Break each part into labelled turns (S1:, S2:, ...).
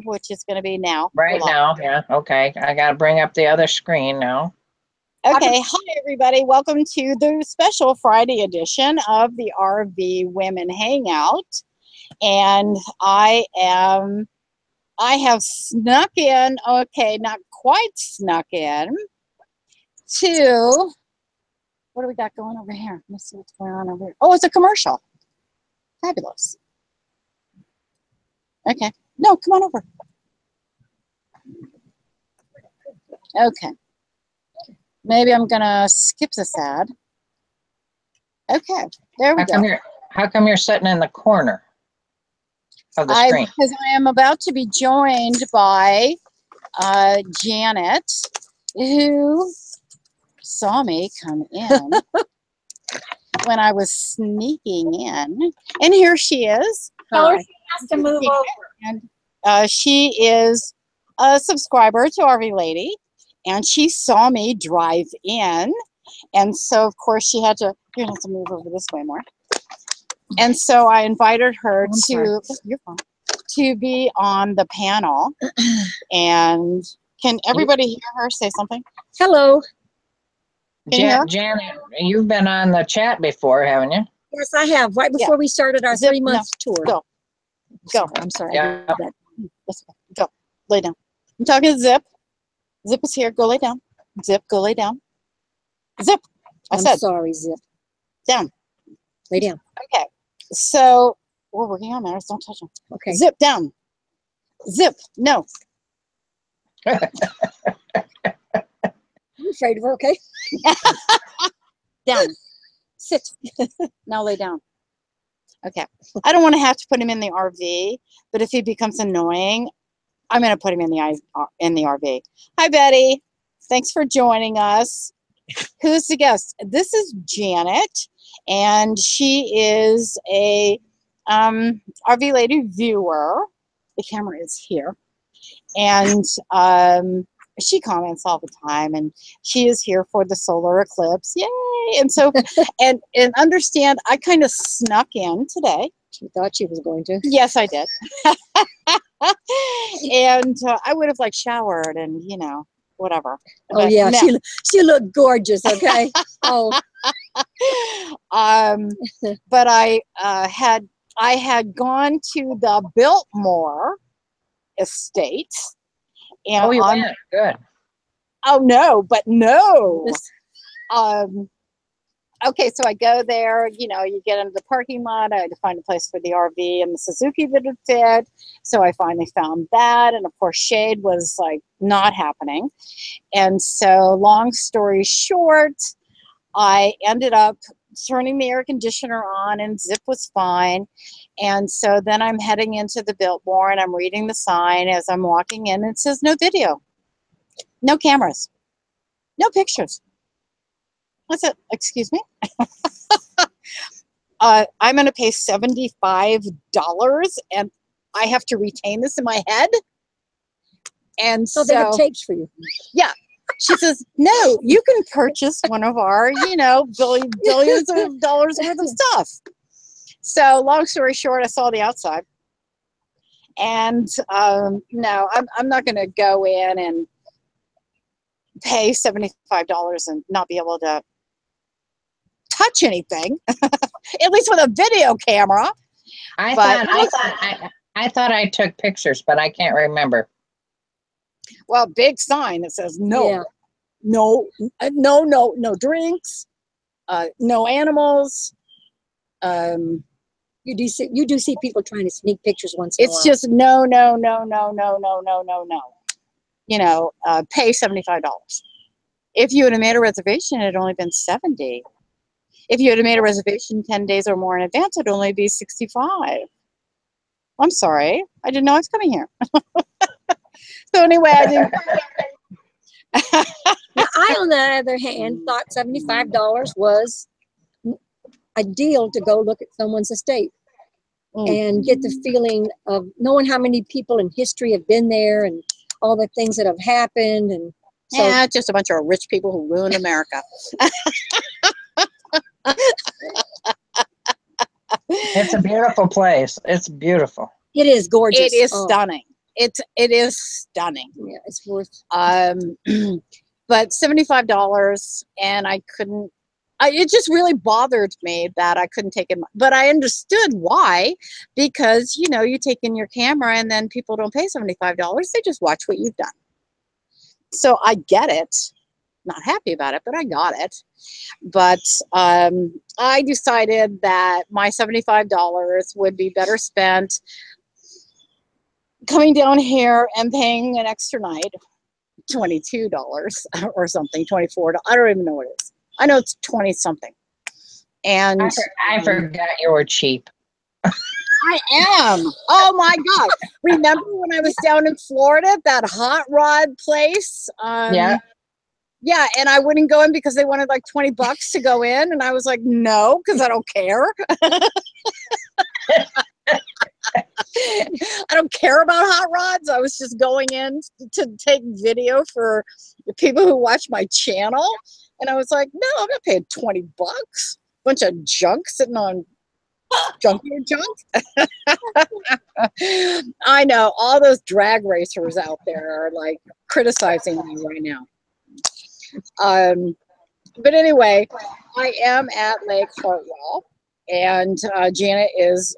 S1: which is going to be now.
S2: Right now, yeah. Okay, I got to bring up the other screen now.
S1: Okay, hi everybody. Welcome to the special Friday edition of the RV Women Hangout. And I have snuck in, okay, not quite snuck in, to, what do we got going over here? Let's see what's going on over here. Oh, it's a commercial. Fabulous. Okay. No, come on over. Okay. Maybe I'm going to skip this ad. Okay. There we go.
S2: How come you're sitting in the corner of the screen?
S1: Because I am about to be joined by Janet, who saw me come in when I was sneaking in. And here she is.
S3: Tell her she has to move over.
S1: And she is a subscriber to RV Lady, and she saw me drive in. And so, of course, she had to, you're going to have to move over this way more. And so I invited her to be on the panel. And can everybody hear her say something?
S3: Hello.
S2: Janet, you've been on the chat before, haven't you?
S3: Yes, I have. Right before we started our 3-month tour.
S1: Go.
S3: I'm sorry.
S2: Yeah.
S3: I did that.
S1: Go. Lay down. I'm talking to Zip. Zip is here. Go lay down. Zip, go lay down. Zip.
S3: I'm sorry, Zip.
S1: Down.
S3: Lay down.
S1: Okay. So we're working on that. Don't touch him.
S3: Okay.
S1: Zip down. Zip. No.
S3: I'm afraid of her. Okay.
S1: Down. Sit. Now lay down. Okay. I don't want to have to put him in the RV, but if he becomes annoying, I'm going to put him in the RV. Hi, Betty. Thanks for joining us. Who's the guest? This is Janet, and she is a RV Lady viewer. The camera is here. And she comments all the time, and she is here for the solar eclipse. Yay! And so, and understand, I kind of snuck in today.
S3: She thought she was going to.
S1: Yes, I did. And I would have like showered and, you know, whatever.
S3: Oh,
S1: but
S3: yeah.
S1: no.
S3: She looked gorgeous. Okay. Oh.
S1: But I had gone to the Biltmore estate. And
S2: oh, you went. Good.
S1: Oh, no, but no. Okay, so I go there, you know, you get into the parking lot. I had to find a place for the RV and the Suzuki that would fit. So I finally found that. And of course, shade was like not happening. And so long story short, I ended up turning the air conditioner on and Zip was fine. And so then I'm heading into the Biltmore and I'm reading the sign as I'm walking in. And it says no video, no cameras, no pictures. What's it? Excuse me? I'm going to pay $75 and I have to retain this in my head. And
S3: so they have tapes for you.
S1: Yeah. She says, no, you can purchase one of our, you know, billions of dollars worth of stuff. So long story short, I saw the outside. And no, I'm not going to go in and pay $75 and not be able to touch anything, at least with a video camera.
S2: I thought I took pictures, but I can't remember.
S1: Well, big sign that says no, no drinks, no animals.
S3: You do see people trying to sneak pictures once in a while.
S1: It's just no. You know, pay $75. If you had made a reservation, it had only been $70. If you had made a reservation 10 days or more in advance, it'd only be $65. I'm sorry. I didn't know I was coming here. So anyway, I didn't.
S3: Now, I, on the other hand, thought $75 was a deal to go look at someone's estate and get the feeling of knowing how many people in history have been there and all the things that have happened. And so,
S1: yeah, just a bunch of rich people who ruined America.
S2: It's a beautiful place. It's beautiful.
S3: It is gorgeous.
S1: It is stunning. it is stunning.
S3: Yeah, it's worth.
S1: But $75, and I couldn't. It just really bothered me that I couldn't take it. But I understood why, because you take in your camera, and then people don't pay $75. They just watch what you've done. So I get it. Not happy about it, but I got it. But I decided that my $75 would be better spent coming down here and paying an extra night, $22 or something, $24. I don't even know what it is. I know it's 20 something. And
S2: I forgot you were cheap.
S1: I am. Oh my God. Remember when I was down in Florida, that hot rod place?
S2: Yeah.
S1: Yeah, and I wouldn't go in because they wanted like $20 to go in, and I was like, no, because I don't care. I don't care about hot rods. I was just going in to take video for the people who watch my channel, and I was like, no, I'm not paying $20. Bunch of junk sitting on junkier junk. I know all those drag racers out there are like criticizing me right now. But anyway, I am at Lake Hartwell, and Janet is,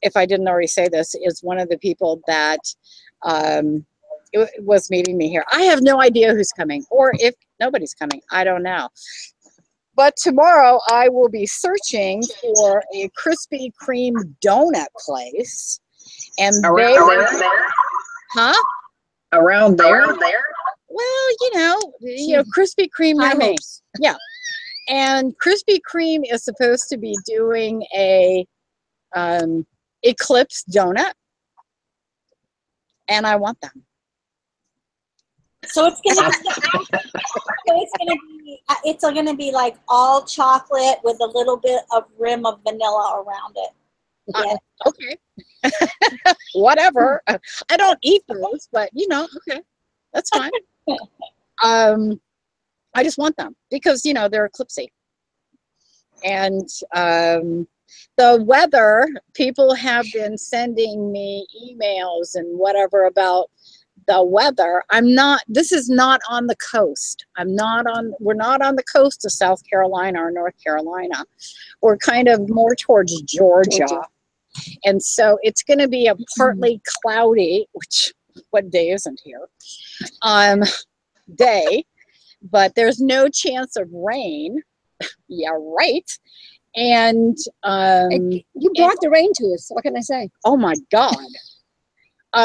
S1: if I didn't already say this, is one of the people that was meeting me here. I have no idea who's coming, or if nobody's coming. I don't know. But tomorrow I will be searching for a Krispy Kreme donut place, and
S2: Around there?
S1: Huh?
S2: Around there?
S1: Well, Krispy Kreme near me. Yeah. And Krispy Kreme is supposed to be doing a eclipse donut, and I want them.
S4: So it's gonna be like all chocolate with a little bit of rim of vanilla around it. Yeah.
S1: Okay. Whatever. I don't eat those, but okay, that's fine. I just want them because they're eclipsy. And the weather, people have been sending me emails and whatever about the weather. This is not on the coast. We're not on the coast of South Carolina or North Carolina. We're kind of more towards Georgia. And so it's going to be a partly cloudy, which what day isn't here, day, but there's no chance of rain. Yeah, right. And
S3: you brought the rain to us. What can I say?
S1: Oh my God.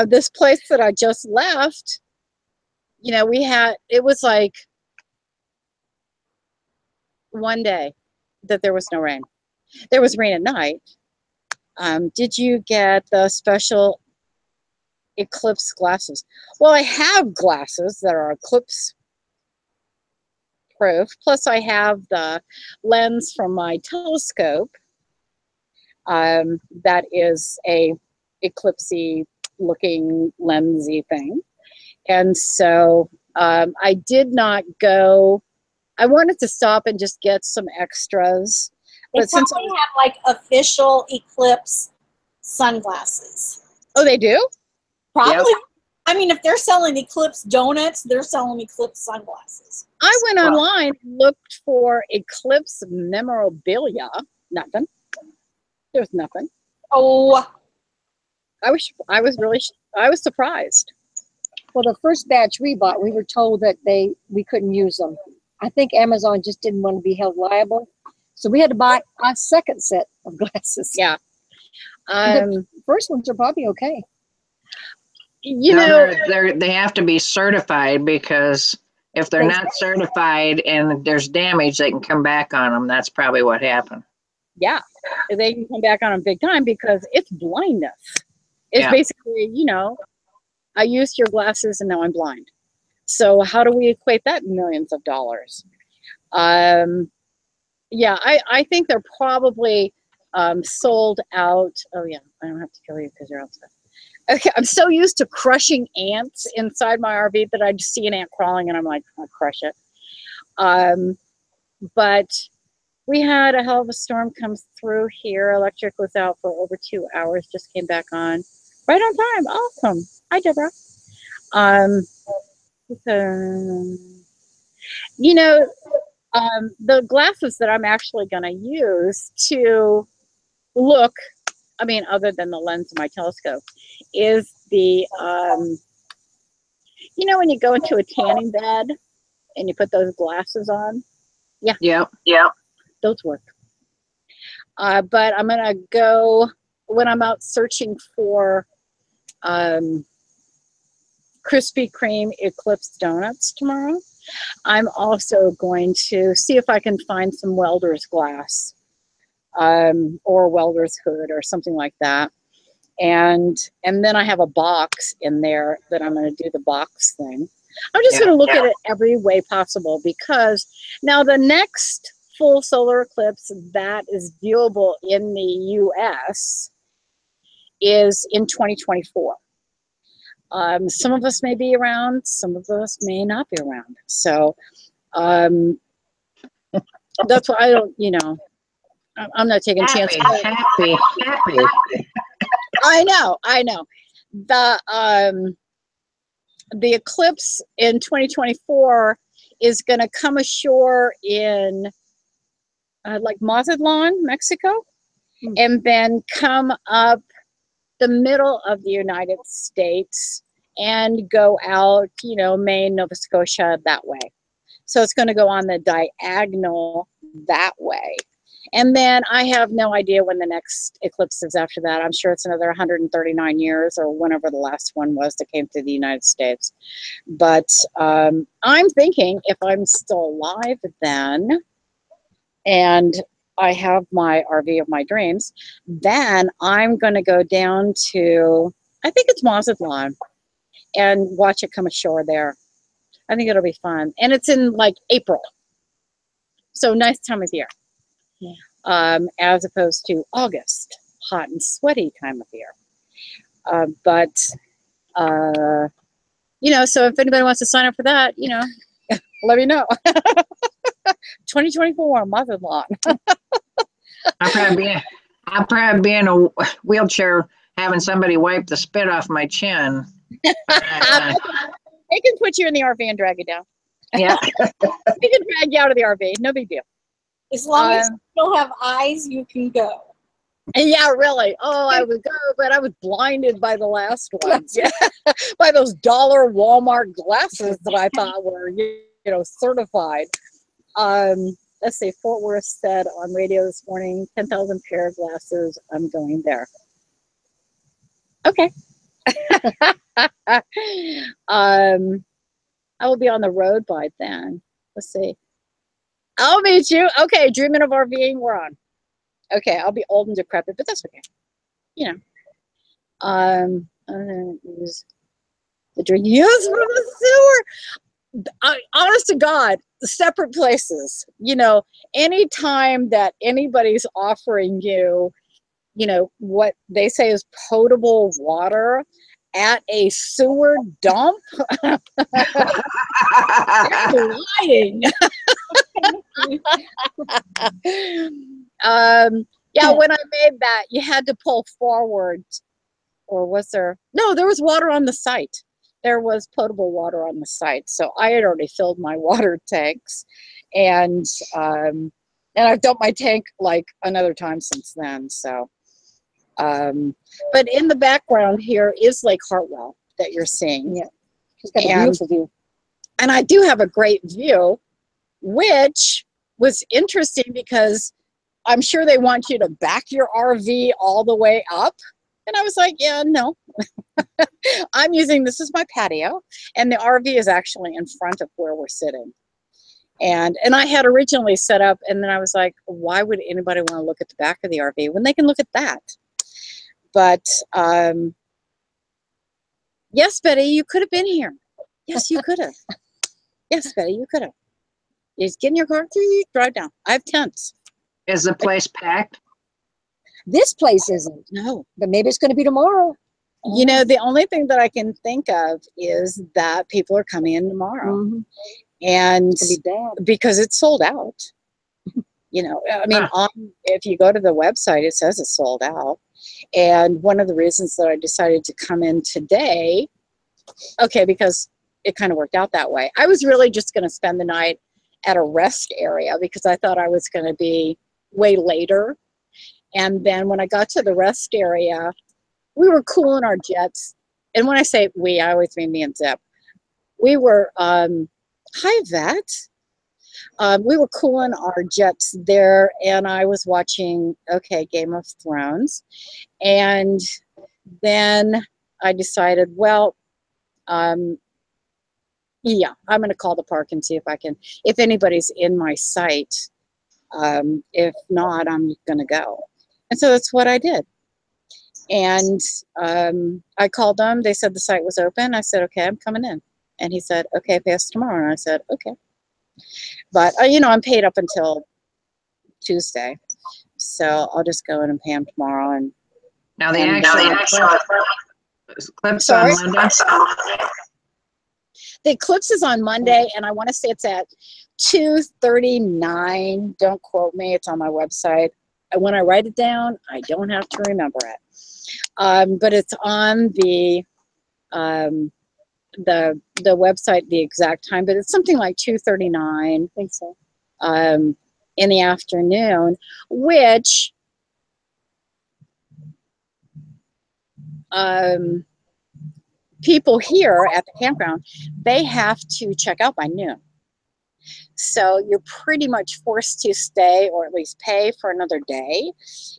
S1: This place that I just left, it was like one day that there was no rain. There was rain at night. Did you get the special eclipse glasses? Well, I have glasses that are eclipse proof. Plus I have the lens from my telescope that is a eclipsey looking lensy thing. And so I did not go. I wanted to stop and just get some extras.
S4: They
S1: But since
S4: probably have like official eclipse sunglasses.
S1: Oh, they do?
S4: Probably.
S2: Yep.
S4: I mean, if they're selling eclipse donuts, they're selling eclipse sunglasses.
S1: I went online, looked for eclipse memorabilia. Nothing. There's nothing.
S4: Oh,
S1: I was surprised.
S3: Well, the first batch we bought, we were told that we couldn't use them. I think Amazon just didn't want to be held liable. So we had to buy a second set of glasses.
S1: Yeah.
S3: The first ones are probably okay.
S2: They have to be certified, because if they're not certified and there's damage, they can come back on them. That's probably what happened.
S1: Yeah, they can come back on them big time because it's blindness. It's basically, I used your glasses and now I'm blind. So how do we equate that in millions of dollars? Yeah, I think they're probably sold out. Oh yeah, I don't have to kill you because you're outside. Okay, I'm so used to crushing ants inside my RV that I just see an ant crawling and I'm like, I'll crush it. But we had a hell of a storm come through here. Electric was out for over 2 hours, just came back on. Right on time, awesome. Hi, Deborah. You know, the glasses that I'm actually going to use to look, I mean, other than the lens of my telescope, is the, you know, when you go into a tanning bed and you put those glasses on? Yeah.
S2: Yeah.
S1: Those work. But I'm going to go, when I'm out searching for Krispy Kreme Eclipse donuts tomorrow, I'm also going to see if I can find some welder's glass or welder's hood or something like that. And then I have a box in there that I'm going to do the box thing. I'm just going to look at it every way possible, because now the next full solar eclipse that is viewable in the US is in 2024. Some of us may be around, some of us may not be around. So that's why I don't, you know, I'm not taking chances.
S2: Happy.
S1: I know. The eclipse in 2024 is going to come ashore in like Mazatlan, Mexico, and then come up the middle of the United States and go out, you know, Maine, Nova Scotia, that way. So it's going to go on the diagonal that way. And then I have no idea when the next eclipse is after that. I'm sure it's another 139 years or whenever the last one was that came to the United States. But I'm thinking if I'm still alive then, and I have my RV of my dreams, then I'm going to go down to, I think it's Mazatlan, and watch it come ashore there. I think it'll be fun. And it's in like April. So nice time of year. Yeah. As opposed to August, hot and sweaty time of year. You know, so if anybody wants to sign up for that, you know, let me know. 2024 Mazatlan.
S2: I'll probably be in a wheelchair having somebody wipe the spit off my chin.
S1: They can put you in the RV and drag you down.
S2: Yeah.
S1: They can drag you out of the RV. No big deal.
S4: As long as you don't have eyes, you can go.
S1: Yeah, really. Oh, I would go, but I was blinded by the last ones. Yeah. By those dollar Walmart glasses that I thought were, you know, certified. Let's see, Fort Worth said on radio this morning, 10,000 pair of glasses. I'm going there. Okay. I will be on the road by then. Let's see. I'll meet you. Okay, dreaming of RVing, we're on. Okay, I'll be old and decrepit, but that's okay. You know. I'm gonna use the drink. Yes, from the sewer. Honest to God, separate places. You know, anytime that anybody's offering you, you know, what they say is potable water at a sewer dump, you're lying. Yeah, when I made that, you had to pull forward, or was there? No, there was water on the site. There was potable water on the site, so I had already filled my water tanks, and I've dumped my tank like another time since then. So, but in the background here is Lake Hartwell that you're seeing.
S3: Yeah, she's got a beautiful view,
S1: and I do have a great view, which was interesting because I'm sure they want you to back your RV all the way up. And I was like, yeah, no. I'm using this as my patio, and the RV is actually in front of where we're sitting. And I had originally set up, and then I was like, why would anybody want to look at the back of the RV when they can look at that? But yes, Betty, you could have been here. Yes, you could have. Yes, Betty, you could have. You just get in your car, drive down. I have tents.
S2: Is the place packed?
S3: This place isn't.
S1: No.
S3: But maybe it's going to be tomorrow.
S1: You know, the only thing that I can think of is that people are coming in tomorrow.
S3: Mm-hmm.
S1: And
S3: It's gonna be bad.
S1: because it's sold out. You know, I mean, if you go to the website, it says it's sold out. And one of the reasons that I decided to come in today okay, because it kind of worked out that way. I was really just going to spend the night at a rest area because I thought I was going to be way later. And then when I got to the rest area, we were cooling our jets. And when I say we, I always mean me and Zip. We were, hi, Vet. We were cooling our jets there, and I was watching, okay, Game of Thrones. And then I decided, well, yeah, I'm going to call the park and see if I can, if anybody's in my sight. If not, I'm going to go. And so that's what I did. And I called them. They said the site was open. I said, okay, I'm coming in. And he said, okay, pay us tomorrow. And I said, okay. But, you know, I'm paid up until Tuesday. So I'll just go in and pay him tomorrow. And
S2: Now the actual eclipse on Monday.
S1: The eclipse is on Monday, and I want to say it's at 2:39. Don't quote me. It's on my website. When I write it down, I don't have to remember it. But it's on the website, the exact time. But it's something like 2:39. I think so. In the afternoon, which people here at the campground, they have to check out by noon. So you're pretty much forced to stay or at least pay for another day,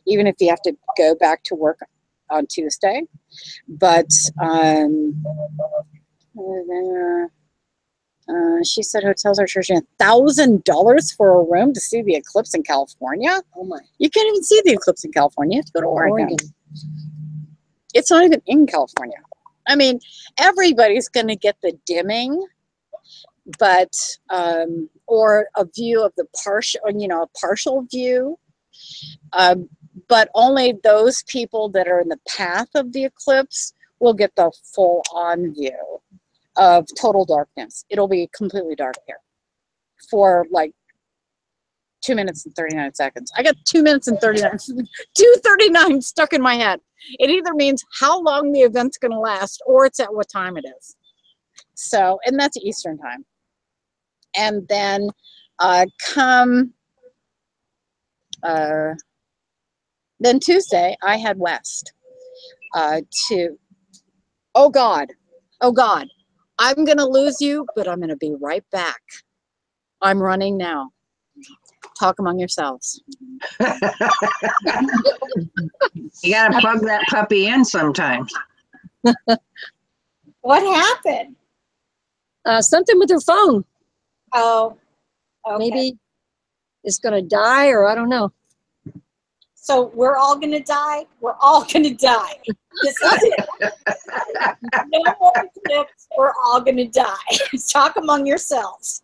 S1: even if you have to go back to work on Tuesday. But she said hotels are charging $1,000 for a room to see the eclipse in California. Oh my! You can't even see the eclipse in California. You have to go to Oregon. It's not even in California. I mean, everybody's going to get the dimming, but or a view of the partial, you know, a partial view. But only those people that are in the path of the eclipse will get the full-on view of total darkness. It'll be completely dark here for like 2 minutes and 39 seconds. I got 2 minutes and 39, 2:39 stuck in my head. It either means how long the event's going to last or it's at what time it is. So, and that's Eastern time. And then then Tuesday, I head west to, oh God, I'm going to lose you, but I'm going to be right back. I'm running now. Talk among yourselves.
S2: You got to plug that puppy in sometimes.
S4: What happened?
S3: Something with her phone.
S4: Oh, okay.
S3: Maybe it's going to die, or I don't know.
S4: So we're all going to die? We're all going to die. This is it. No more eclipse. We're all going to die. Talk among yourselves.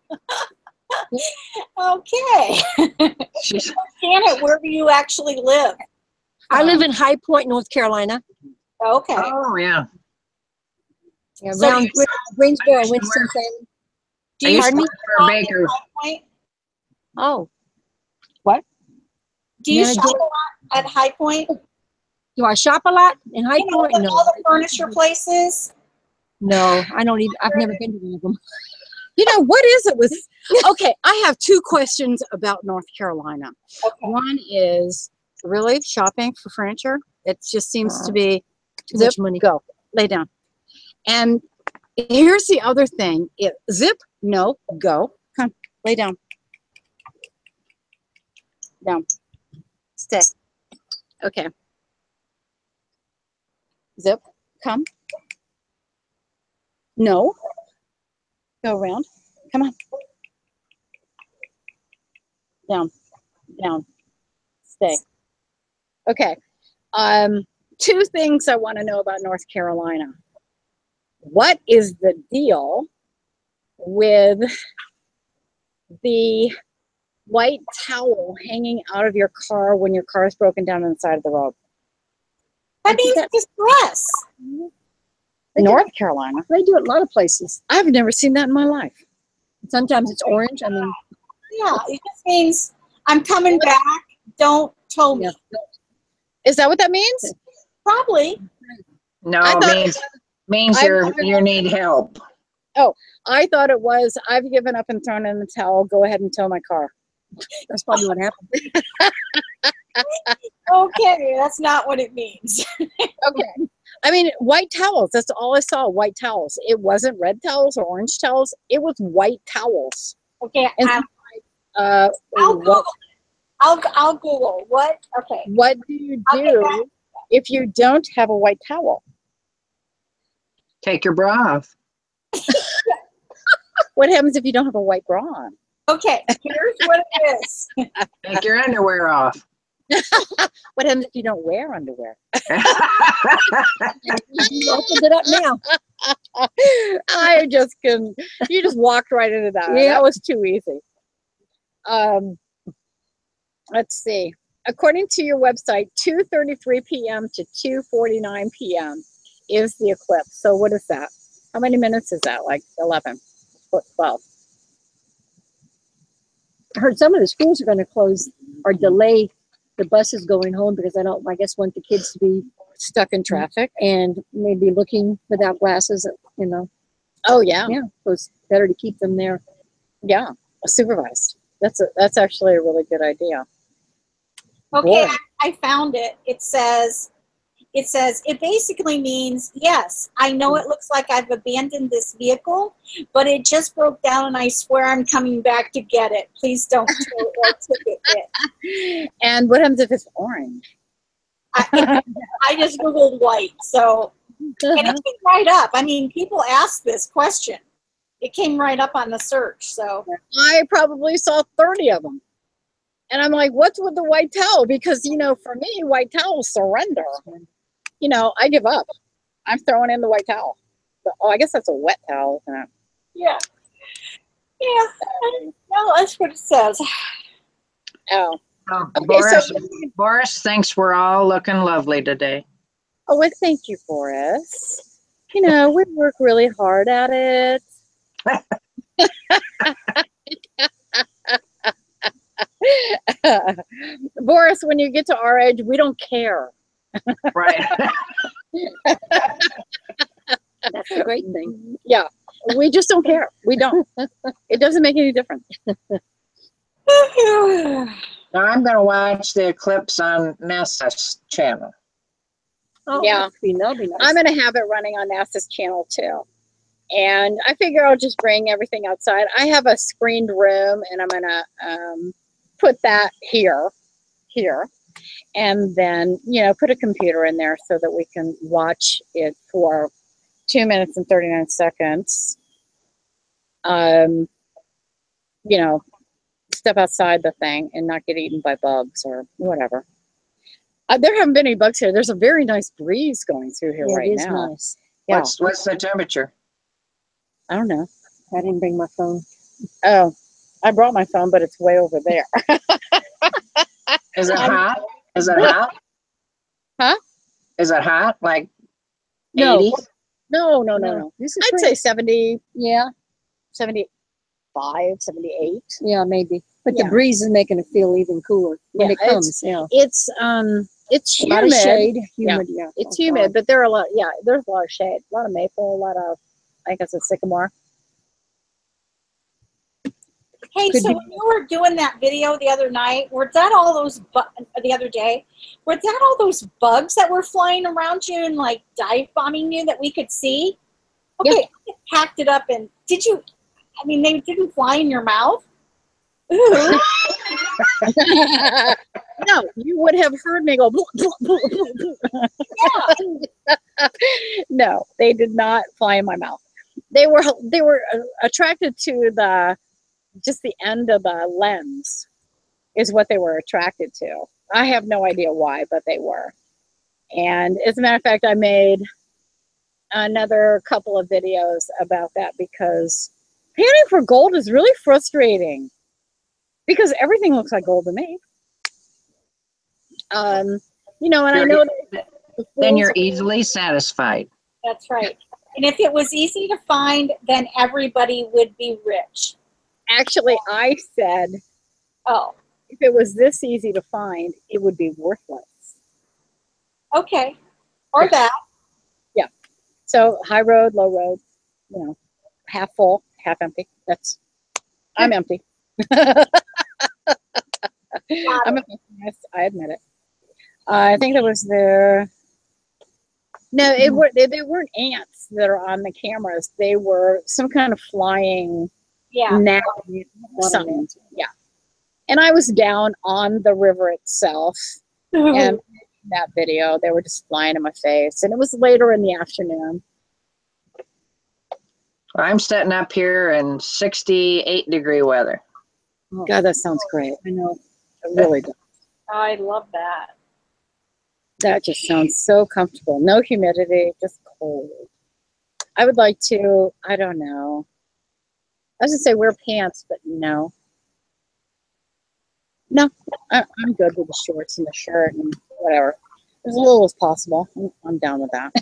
S4: Okay. Janet, where do you actually live?
S3: I live in High Point, North Carolina.
S4: Okay.
S2: Oh, yeah.
S3: Yeah,
S4: So
S3: around Greensboro, Winston-Salem.
S4: Do
S2: I
S4: you
S2: used to
S3: Pardon me?
S2: work for a baker.
S3: Oh,
S4: Do you
S3: Yeah, I
S4: shop
S3: do.
S4: a lot at High Point?
S3: do I shop a lot in High
S4: You know,
S3: Point? No.
S4: all the furniture places?
S3: No, I don't even, I've never been to one of them.
S1: You know, what is it with, okay, I have two questions about North Carolina.
S4: Okay.
S1: One is, really, shopping for furniture? It just seems to be,
S3: Too
S1: Zip,
S3: much money.
S1: go, lay down. And here's the other thing. Zip, no, go, come, lay down. Down, stay. Okay. Zip, come. No. Go around. Come on. Down. Down. Stay. Okay. Two things I want to know about North Carolina. What is the deal with the white towel hanging out of your car when your car is broken down on the side of the road?
S4: That means distress.
S1: North Carolina.
S3: They do it a lot of places.
S1: I've never seen that in my life.
S3: Sometimes it's orange. I mean,
S4: Yeah, it just means I'm coming back. Don't tow me.
S3: yeah.
S1: Is that what that means?
S4: Probably.
S2: No,
S1: I
S2: it
S1: thought-
S2: means Means you need help.
S1: I thought it was, I've given up and thrown in the towel. Go ahead and tow my car.
S3: That's probably what happened.
S4: Okay, that's not what it means.
S1: Okay. I mean, white towels. That's all I saw. White towels. It wasn't red towels or orange towels. It was white towels.
S4: Okay,
S1: And
S4: I'll
S1: what,
S4: Google. I'll Google what. Okay.
S1: what do you
S4: I'll get back.
S1: do if you don't have a white towel?
S2: Take your bra off.
S1: What happens if you don't have a white bra on?
S4: Okay, here's what it is.
S2: Take your underwear off.
S1: What happens if you don't wear underwear?
S3: You opened it up now.
S1: I just couldn't. You just walked right into that.
S3: Yeah.
S1: That was too easy. Let's see. According to your website, 2:33 p.m. to 2:49 p.m. is the eclipse. So what is that? How many minutes is that? Like 11, 12?
S3: I heard some of the schools are going to close or delay the buses going home because I guess, want the kids to be
S1: Stuck in traffic?
S3: and maybe looking without glasses,
S1: Oh, yeah.
S3: Yeah, so it's better to keep them there.
S1: Yeah. Supervised. That's actually a really good idea.
S4: Okay,
S1: Boy.
S4: I found it. It says it basically means, yes, I know it looks like I've abandoned this vehicle, but it just broke down and I swear I'm coming back to get it. Please don't tow or ticket it.
S1: And what happens if it's orange?
S4: I just Googled white, so, and it came right up. I mean, people ask this question. It came right up on the search, so.
S1: I probably saw 30 of them. And I'm like, what's with the white towel? Because, for me, white towels surrender. I give up. I'm throwing in the white towel. Oh, I guess that's a wet towel, isn't it?
S4: Yeah. Yeah. No, that's what it says.
S1: Oh.
S2: Oh,
S1: Okay,
S2: Boris thinks we're all looking lovely today.
S1: Oh, well, thank you, Boris. We work really hard at it. Boris, when you get to our age, we don't care.
S2: Right.
S3: That's a great thing.
S1: Yeah, we just don't care. We don't. It doesn't make any difference.
S2: Now I'm going to watch the eclipse on NASA's channel.
S3: Oh,
S1: Yeah.
S3: that'll be nice.
S1: I'm going to have it running on NASA's channel too. And I figure I'll just bring everything outside. I have a screened room and I'm going to put that here, and then, put a computer in there so that we can watch it for 2 minutes and 39 seconds. Step outside the thing and not get eaten by bugs or whatever. There haven't been any bugs here. There's a very nice breeze going through here right
S3: it is
S1: now.
S3: nice.
S1: Yeah.
S2: What's the temperature?
S1: I don't know.
S3: I didn't bring my phone.
S1: Oh, I brought my phone, but it's way over there.
S2: Is it hot? Is it hot?
S1: Huh?
S2: Is it hot? Like
S3: No.
S2: 80?
S1: No.
S3: This is
S1: I'd say 70,
S3: yeah,
S1: 75, 78.
S3: yeah, maybe. But
S1: Yeah.
S3: the breeze is making it feel even cooler when
S1: Yeah,
S3: it comes. Yeah,
S1: It's
S3: a lot
S1: humid.
S3: of shade, humid. Yeah,
S1: It's
S3: Oh,
S1: humid,
S3: God.
S1: but there are a lot. Yeah, there's a lot of shade, a lot of maple, a lot of, I guess it's sycamore.
S4: Hey,
S3: Could
S4: so
S3: you-
S4: when you were doing that video the other night, were that all those the other day? Were that all those bugs that were flying around you and like dive bombing you that we could see? Okay, I packed it up and did you? I mean, they didn't fly in your mouth. Ooh.
S1: No, you would have heard me go. No, they did not fly in my mouth. They were attracted to just the end of the lens is what they were attracted to. I have no idea why, but they were. And as a matter of fact, I made another couple of videos about that because panning for gold is really frustrating because everything looks like gold to me. And I know that
S2: Then you're easily satisfied.
S4: That's right. And if it was easy to find, then everybody would be rich.
S1: actually I said,
S4: Oh,
S1: if it was this easy to find, it would be worthless.
S4: okay. Or
S1: Yeah.
S4: that.
S1: So high road, low road, you know, half full, half empty. I'm empty. I'm a pessimist. I admit it. I think that was their. No, they weren't ants that are on the cameras. They were some kind of flying gnat, something. Yeah. And I was down on the river itself, and that video, they were just flying in my face, and it was later in the afternoon.
S2: I'm sitting up here in 68-degree weather.
S1: God, that sounds great. I know, it really does.
S4: I love that.
S1: That just sounds so comfortable. No humidity, just cold. I would like to, I don't know. I was gonna say wear pants, but no. No, I'm good with the shorts and the shirt and whatever. As little as possible. I'm down with that.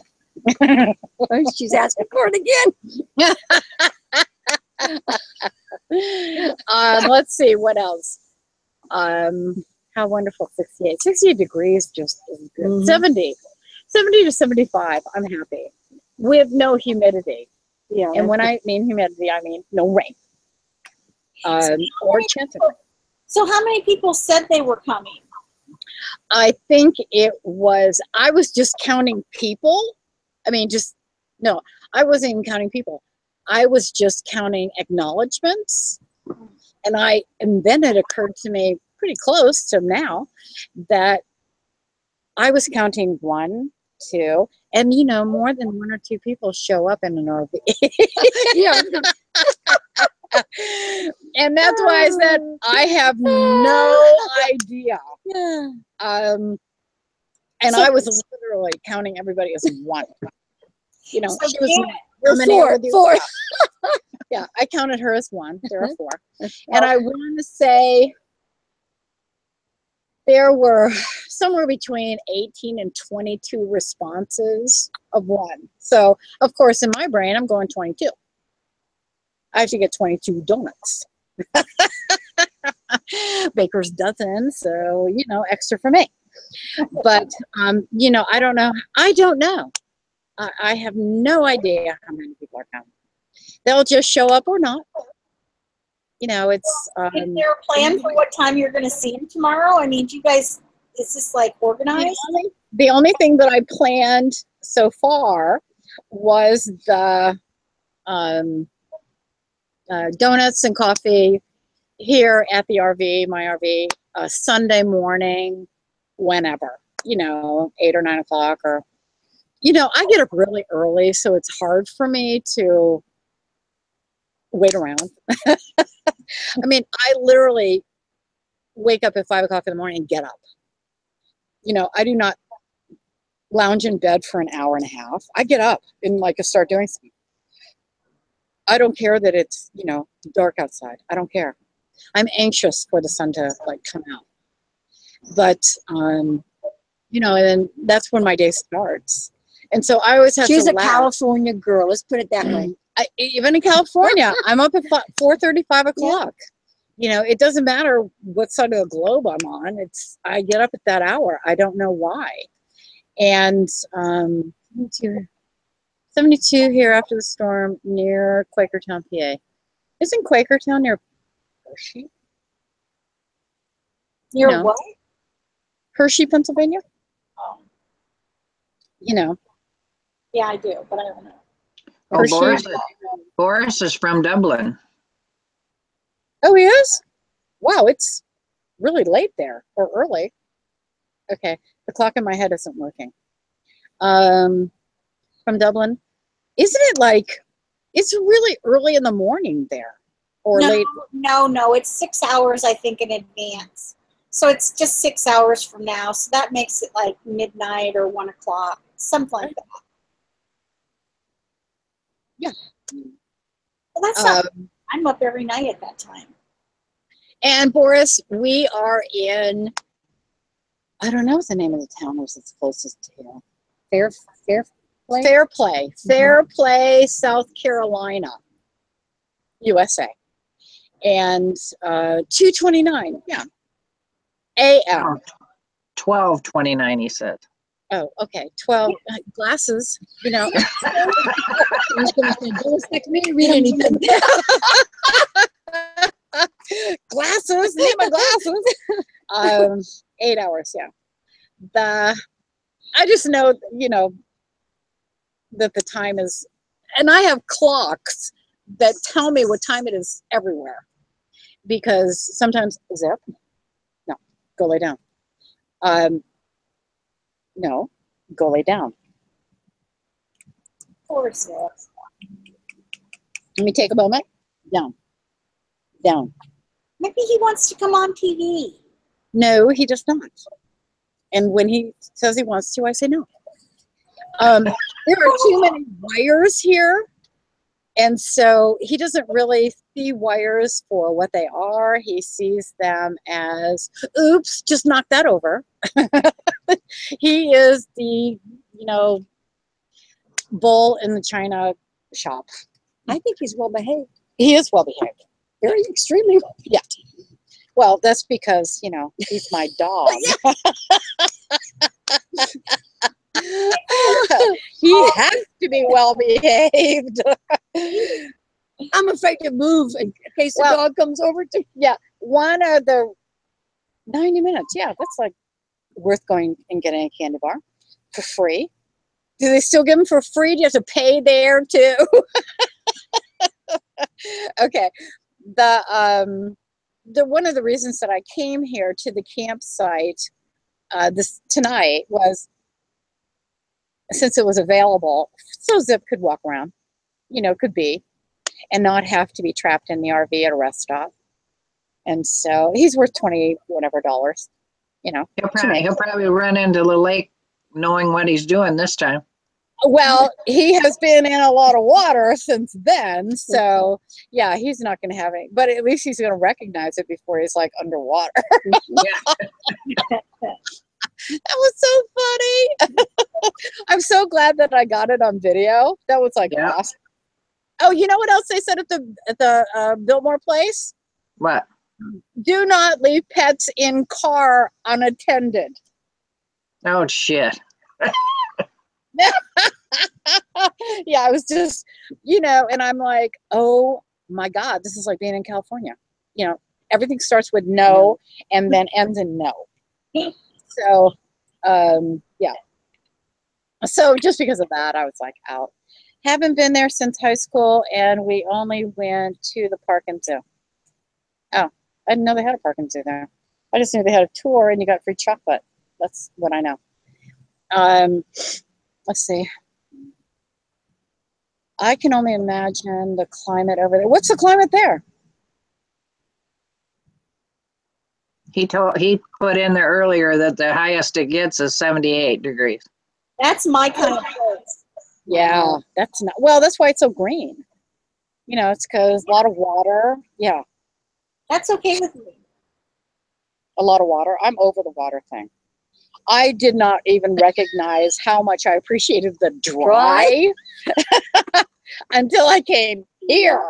S3: She's asking for it again.
S1: Let's see what else. How wonderful 68. 68 degrees just is good.
S3: Mhm.
S1: 70 to 75. I'm happy with no humidity.
S3: Yeah.
S1: And when I mean humidity, I mean no rain. Or chance of rain.
S4: So how many people said they were coming?
S1: I think I was just counting people. I mean, no, I wasn't even counting people. I was just counting acknowledgments. And then it occurred to me pretty close to now that I was counting 1, 2, and more than 1 or 2 people show up in an RV.
S3: Yeah.
S1: And that's why I said I have no idea.
S3: Yeah.
S1: And I was literally counting everybody as 1. She was
S3: Four.
S1: Yeah, I counted her as 1. There are 4. And I want to say there were somewhere between 18 and 22 responses of 1. So, of course, in my brain, I'm going 22. I have to get 22 donuts. Baker's dozen, so, extra for me. But, I don't know. I don't know. I have no idea how many people are coming. They'll just show up or not. It's.
S4: Is there a plan for what time you're going to see them tomorrow? I mean, do you guys, is this like organized?
S1: The only thing that I planned so far was the donuts and coffee here at the RV, my RV, Sunday morning, whenever, 8 or 9 o'clock, or, I get up really early, so it's hard for me to wait around. I mean, I literally wake up at 5 o'clock in the morning and get up. I do not lounge in bed for an hour and a half. I get up and start doing something. I don't care that it's, dark outside. I don't care. I'm anxious for the sun to come out. But, and then that's when my day starts. And so I always have
S3: She's
S1: to
S3: a California girl. Let's put it that way.
S1: Even in California, I'm up at 4:30, 5 o'clock. It doesn't matter what side of the globe I'm on. I get up at that hour. I don't know why. And 72 here after the storm near Quakertown, PA. Isn't Quakertown near Hershey?
S4: Near what?
S1: Hershey, Pennsylvania?
S4: Oh. Yeah, I do, but I don't know.
S2: Oh, Boris is from Dublin.
S1: Oh, he is? Wow, it's really late there, or early. Okay, the clock in my head isn't working. From Dublin. Isn't it it's really early in the morning there? Or late?
S4: No, it's 6 hours, I think, in advance. So it's just 6 hours from now. So that makes it like midnight or 1 o'clock, something like that.
S1: Yeah.
S4: Well, that's not, I'm up every night at that time.
S1: And Boris, we are in, I don't know what the name of the town is that's closest to here. Fairplay, South Carolina, USA. And 2:29, yeah. AM.
S2: 12:29, he said.
S1: Oh, okay. 12 glasses, you know.
S3: I was going to say, don't expect me to read anything.
S1: Glasses, need my glasses. 8 hours, yeah. I just know, you know, that the time is, and I have clocks that tell me what time it is everywhere. Because sometimes, zip, no, go lay down. No, go lay down.
S4: Poor Sis.
S1: Let me take a moment. Down. Down.
S4: Maybe he wants to come on TV.
S1: No, he does not. And when he says he wants to, I say no. There are too many wires here. And so he doesn't really see wires for what they are. He sees them as, oops, just knock that over. He is the, you know, bull in the china shop.
S3: I think he's well behaved.
S1: He is well behaved.
S3: Very extremely well behaved.
S1: Yeah. Well, that's because, you know, he's my dog. He has to be well behaved.
S3: I'm afraid to move in case the dog comes over to.
S1: Yeah. One of the 90 minutes. Yeah, that's like worth going and getting a candy bar for free. Do they still give them for free? Do you have to pay there too? Okay. The one of the reasons that I came here to the campsite tonight was since it was available, so Zip could walk around, you know, could be, and not have to be trapped in the RV at a rest stop. And so he's worth $20 whatever, you know.
S2: He'll probably run into the lake knowing what he's doing this time.
S1: Well, he has been in a lot of water since then, so yeah, he's not going to have it. But at least he's going to recognize it before he's like underwater.
S2: Yeah.
S1: That was so funny. I'm so glad that I got it on video. That was like awesome. Oh, you know what else they said at the Biltmore place?
S2: What?
S1: Do not leave pets in car unattended.
S2: Oh shit.
S1: Yeah, I was just, you know, and I'm like, oh my God, this is like being in California. You know, everything starts with no and then ends in no. So, yeah. So just because of that, I was like out. Haven't been there since high school, and we only went to the park and zoo. Oh, I didn't know they had a park and zoo there. I just knew they had a tour and you got free chocolate. That's what I know. Let's see. I can only imagine the climate over there. What's the climate there?
S2: He put in there earlier that the highest it gets is 78 degrees.
S4: That's my kind of place.
S1: Yeah, that's not, well, that's why it's so green. You know, it's because a lot of water. Yeah.
S4: That's okay with me.
S1: A lot of water. I'm over the water thing. I did not even recognize how much I appreciated the dry until I came here.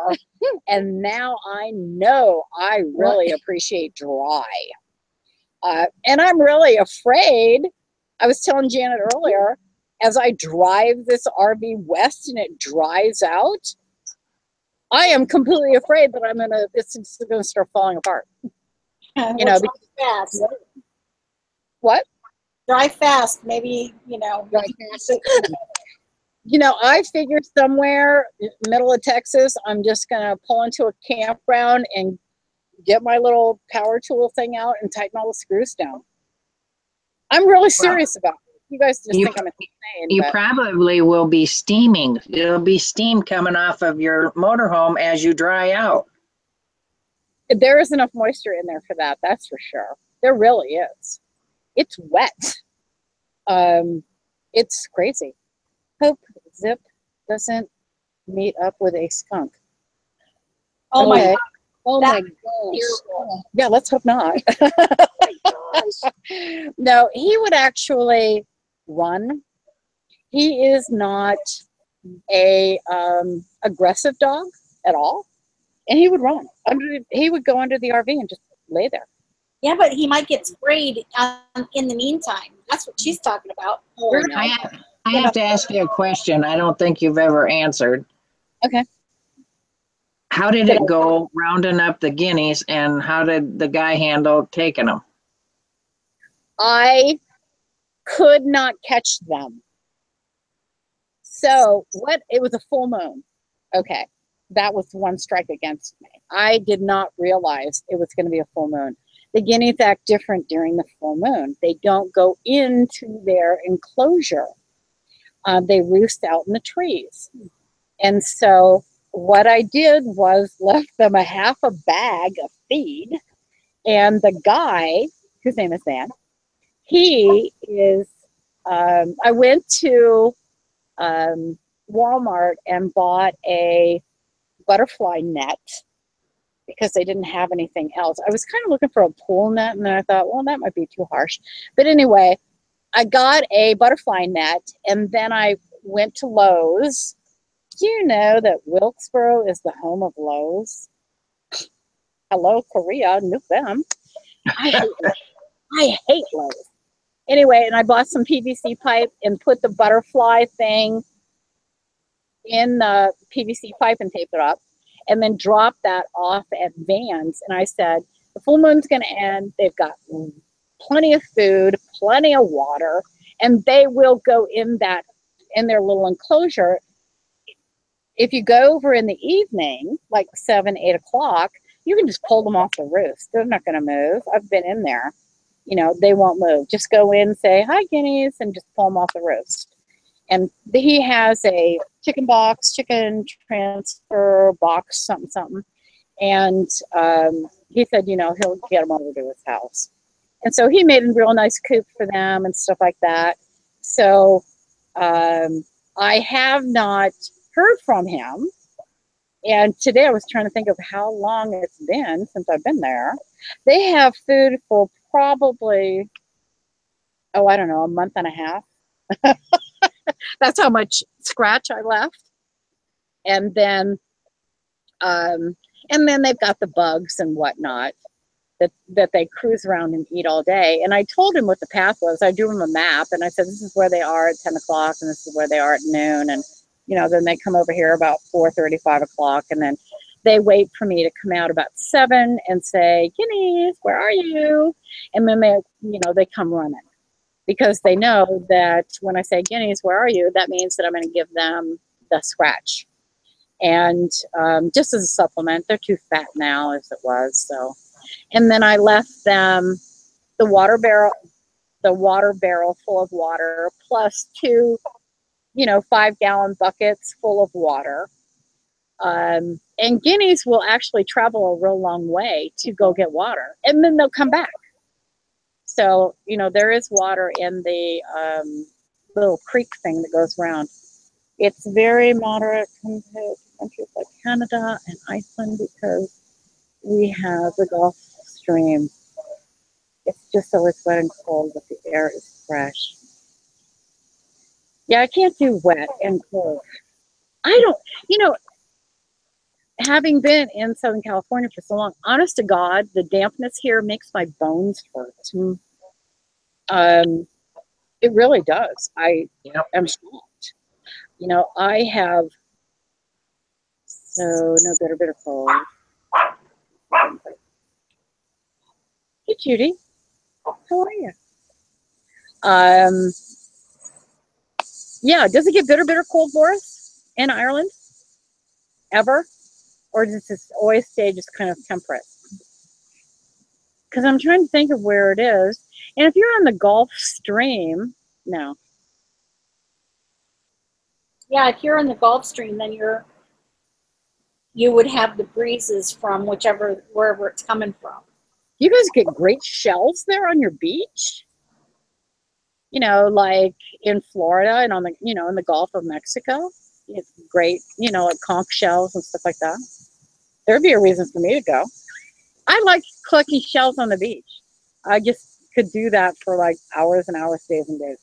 S1: And now I know I really appreciate dry. And I'm really afraid. I was telling Janet earlier, as I drive this RV west and it dries out, I am completely afraid that it's gonna start falling apart. You know,
S4: fast.
S1: What?
S4: Drive fast, maybe, you know.
S3: Drive fast.
S1: You know, I figured somewhere middle of Texas, I'm just gonna pull into a campground and get my little power tool thing out and tighten all the screws down. I'm really serious about it. You guys just think I'm insane.
S2: You probably will be steaming. There'll be steam coming off of your motorhome as you dry out.
S1: There is enough moisture in there for that. That's for sure. There really is. It's wet. It's crazy. Hope Zip doesn't meet up with a skunk.
S4: Oh
S1: okay.
S4: my God.
S3: Oh my gosh.
S1: Yeah, let's hope not. No, he would actually run. He is not a aggressive dog at all, and he would run. He would go under the RV and just lay there.
S4: Yeah, but he might get sprayed in the meantime. That's what she's talking about.
S1: Oh, I know.
S2: I have to ask you a question I don't think you've ever answered.
S1: Okay.
S2: How did it go rounding up the guineas, and how did the guy handle taking them?
S1: I could not catch them. So it was a full moon. Okay. That was one strike against me. I did not realize it was going to be a full moon. The guineas act different during the full moon. They don't go into their enclosure. They roost out in the trees. And so what I did was left them a half a bag of feed. And the guy, whose name is Dan, he is, I went to Walmart and bought a butterfly net because they didn't have anything else. I was kind of looking for a pool net, and then I thought, well, that might be too harsh. But anyway, I got a butterfly net, and then I went to Lowe's. Do you know that Wilkesboro is the home of Lowe's? Hello, Korea, knew them. I hate Lowe's. Anyway, and I bought some PVC pipe and put the butterfly thing in the PVC pipe and taped it up, and then dropped that off at Vans. And I said, the full moon's going to end. They've got plenty of food, plenty of water, and they will go in their little enclosure. If you go over in the evening, like 7, 8 o'clock, you can just pull them off the roof. They're not going to move. I've been in there. You know, they won't move. Just go in, say, hi, guineas, and just pull them off the roost. And he has a chicken transfer box, something. And he said, you know, he'll get them over to his house. And so he made a real nice coop for them and stuff like that. So I have not heard from him. And today I was trying to think of how long it's been since I've been there. They have food for probably, I don't know, a month and a half. That's how much scratch I left. And then they've got the bugs and whatnot that they cruise around and eat all day. And I told him what the path was. I drew him a map, and I said, this is where they are at 10 o'clock, and this is where they are at noon. And, you know, then they come over here about 4:30, 5 o'clock, and then they wait for me to come out about 7 and say, guineas, where are you? And then they come running, because they know that when I say, guineas, where are you? That means that I'm going to give them the scratch. And just as a supplement, they're too fat now as it was. So, and then I left them the water barrel full of water, plus 2, 5-gallon buckets full of water. And guineas will actually travel a real long way to go get water, and then they'll come back. So, there is water in the little creek thing that goes around. It's very moderate compared to countries like Canada and Iceland, because we have the Gulf Stream. It's just always wet and cold, but the air is fresh. Yeah, I can't do wet and cold. I don't, having been in Southern California for so long, honest to God, the dampness here makes my bones hurt. It really does. I am shocked. I have, so no bitter cold. Hey, Judy. How are you? Yeah, does it get bitter cold for us in Ireland? Ever? Or does it always stay just kind of temperate? Because I'm trying to think of where it is. And if you're on the Gulf Stream, no.
S4: Yeah, if you're in the Gulf Stream, then you would have the breezes from wherever it's coming from.
S1: You guys get great shells there on your beach? Like in Florida and on the, in the Gulf of Mexico. It's great, like conch shells and stuff like that. There'd be a reason for me to go. I like collecting shells on the beach. I just could do that for like hours and hours, days and days.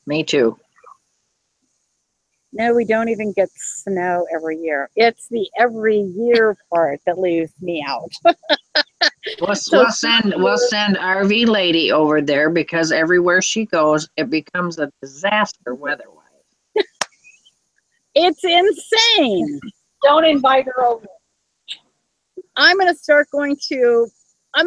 S2: Me too.
S1: No, we don't even get snow every year. It's the every year part that leaves me out.
S2: We'll send RV lady over there because everywhere she goes, it becomes a disaster weather-wise.
S5: It's insane.
S4: Don't invite her over.
S5: I'm going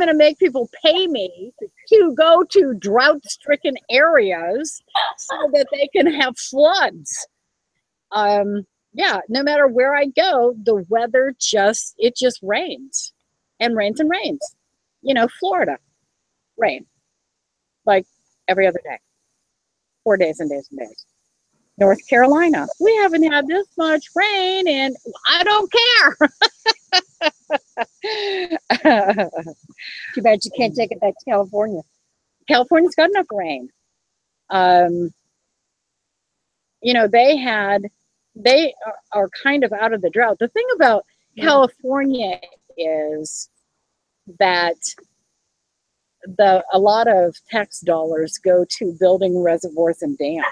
S5: to make people pay me to go to drought-stricken areas so that they can have floods. Yeah, no matter where I go, the weather just rains and rains and rains. You know, Florida, rain, like every other day, 4 days and days and days. North Carolina, we haven't had this much rain and I don't care.
S3: Too bad you can't take it back to California.
S5: California's got enough rain. You know, they are kind of out of the drought. The thing about California is that a lot of tax dollars go to building reservoirs and dams,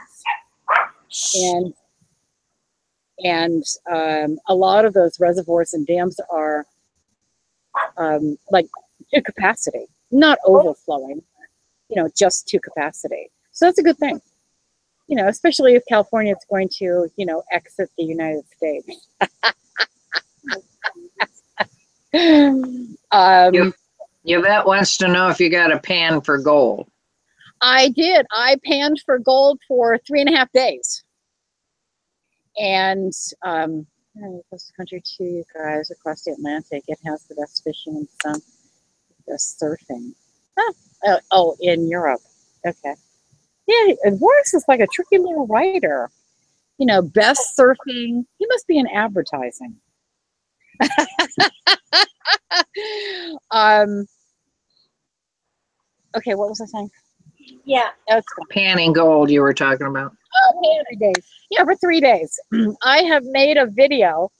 S5: and a lot of those reservoirs and dams are like to capacity, not overflowing, you know, just to capacity. So that's a good thing, you know, especially if California is going to, you know, exit the United States.
S2: Yvette wants to know if you got a pan for gold.
S5: I did. I panned for gold for 3.5 days. And across the country too, you guys, across the Atlantic, it has the best fishing and some best surfing. Oh, in Europe. Okay. Yeah, Boris is like a tricky little writer. You know, best surfing. He must be in advertising. Okay, what was I saying?
S4: Yeah.
S2: Panning gold you were talking about.
S5: Oh, 3 days. Yeah, for 3 days. I have made a video,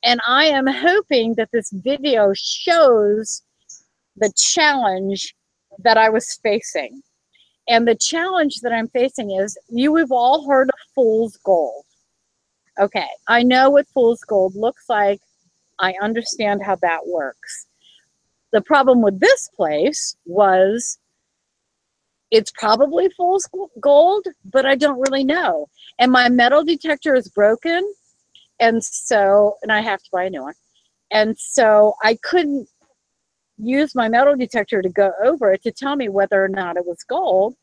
S5: and I am hoping that this video shows the challenge that I was facing. And the challenge that I'm facing is, we've all heard of fool's gold. Okay, I know what fool's gold looks like. I understand how that works. The problem with this place was it's probably fool's gold, but I don't really know. And my metal detector is broken. And I have to buy a new one. And so I couldn't use my metal detector to go over it to tell me whether or not it was gold.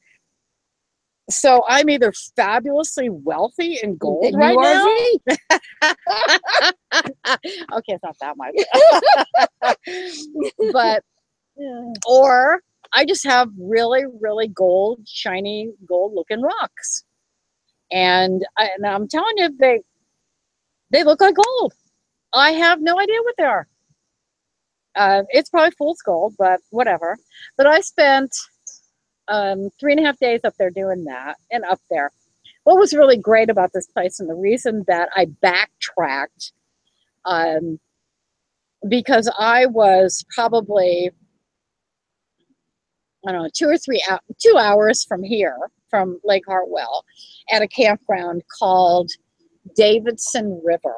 S5: So I'm either fabulously wealthy in gold right now. Okay, it's not that much. But, or I just have really, really gold, shiny, gold-looking rocks. And I'm telling you, they look like gold. I have no idea what they are. It's probably fool's gold, but whatever. But I spent 3.5 days up there doing that, and up there. What was really great about this place, and the reason that I backtracked, because I was probably, I don't know, 2 hours from here, from Lake Hartwell, at a campground called Davidson River.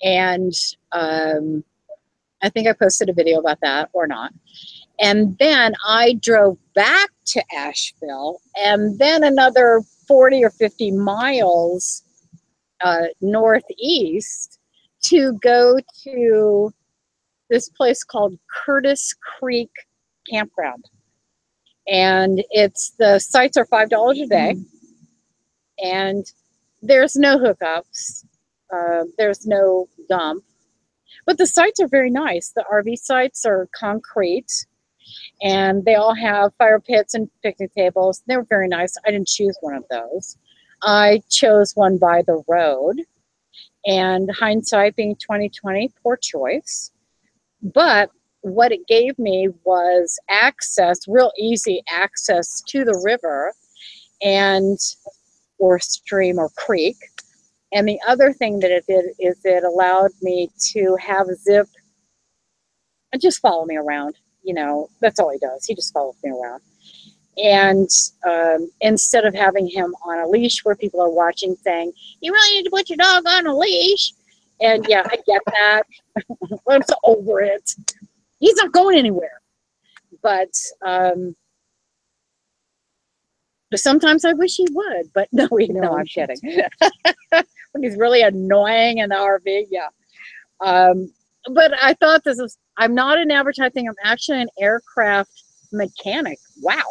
S5: And I think I posted a video about that, or not. And then I drove back to Asheville, and then another 40 or 50 miles northeast to go to this place called Curtis Creek Campground. And the sites are $5 a day, and there's no hookups, there's no dump, but the sites are very nice. The RV sites are concrete, and they all have fire pits and picnic tables. They were very nice. I didn't choose one of those. I chose one by the road, and hindsight being 20/20, poor choice. But what it gave me was access, real easy access to the river or stream or creek. And the other thing that it did is it allowed me to have Zip and just follow me around. You know, that's all he does. He just follows me around. And instead of having him on a leash where people are watching saying, you really need to put your dog on a leash. And yeah, I get that. I'm so over it. He's not going anywhere. but sometimes I wish he would, but no, I'm kidding. When he's really annoying in the RV, yeah. But I thought I'm not in advertising, I'm actually an aircraft mechanic. Wow,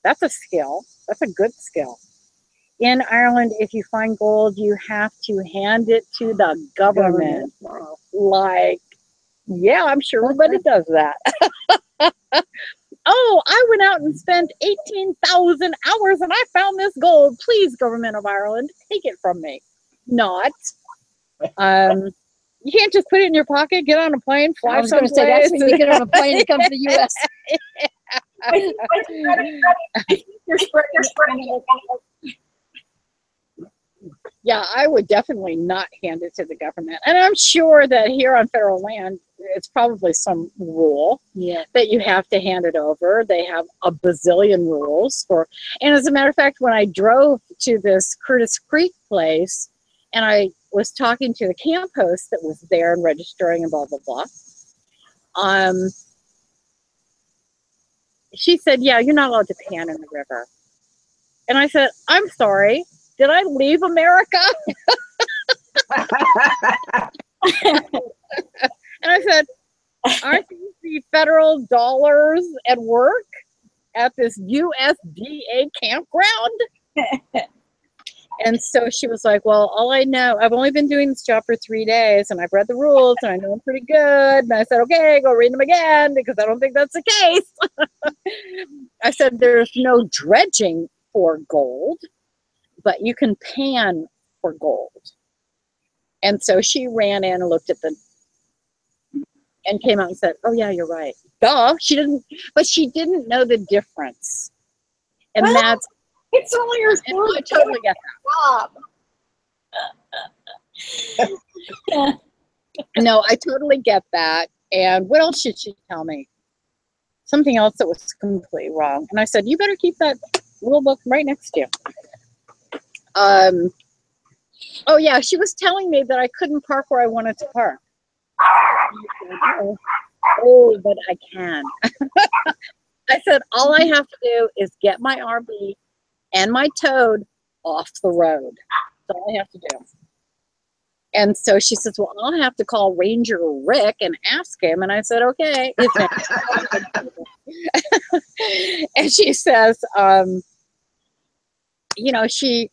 S5: that's a skill. That's a good skill. In Ireland, if you find gold, you have to hand it to the government.
S3: Wow.
S5: Like, yeah, I'm sure everybody does that. Oh, I went out and spent 18,000 hours and I found this gold. Please, government of Ireland, take it from me. Not. You can't just put it in your pocket, get on a plane, fly
S3: I was going to say, that's when you get on a plane and come to the U.S.
S4: You're spreading.
S5: Yeah, I would definitely not hand it to the government. And I'm sure that here on federal land, it's probably some rule that you have to hand it over. They have a bazillion rules for, and as a matter of fact, when I drove to this Curtis Creek place and I was talking to the camp host that was there and registering and blah, blah, blah. She said, yeah, you're not allowed to pan in the river. And I said, I'm sorry, did I leave America? And I said, aren't these the federal dollars at work at this USDA campground? And so she was like, well, all I know, I've only been doing this job for 3 days and I've read the rules and I know them pretty good. And I said, okay, go read them again because I don't think that's the case. I said, there's no dredging for gold, but you can pan for gold. And so she ran in and looked at and came out and said, oh yeah, you're right. Duh, she didn't know the difference. And
S4: Well,
S5: that's,
S4: it's only your
S5: I totally get
S4: job.
S5: that. No, I totally get that. And what else should she tell me? Something else that was completely wrong. And I said, you better keep that rule book right next to you. Oh yeah, she was telling me that I couldn't park where I wanted to park. Oh, but I can. I said, all I have to do is get my RV and my Toad off the road. That's all I have to do. And so she says, well, I'll have to call Ranger Rick and ask him. And I said, okay. And she says, you know, she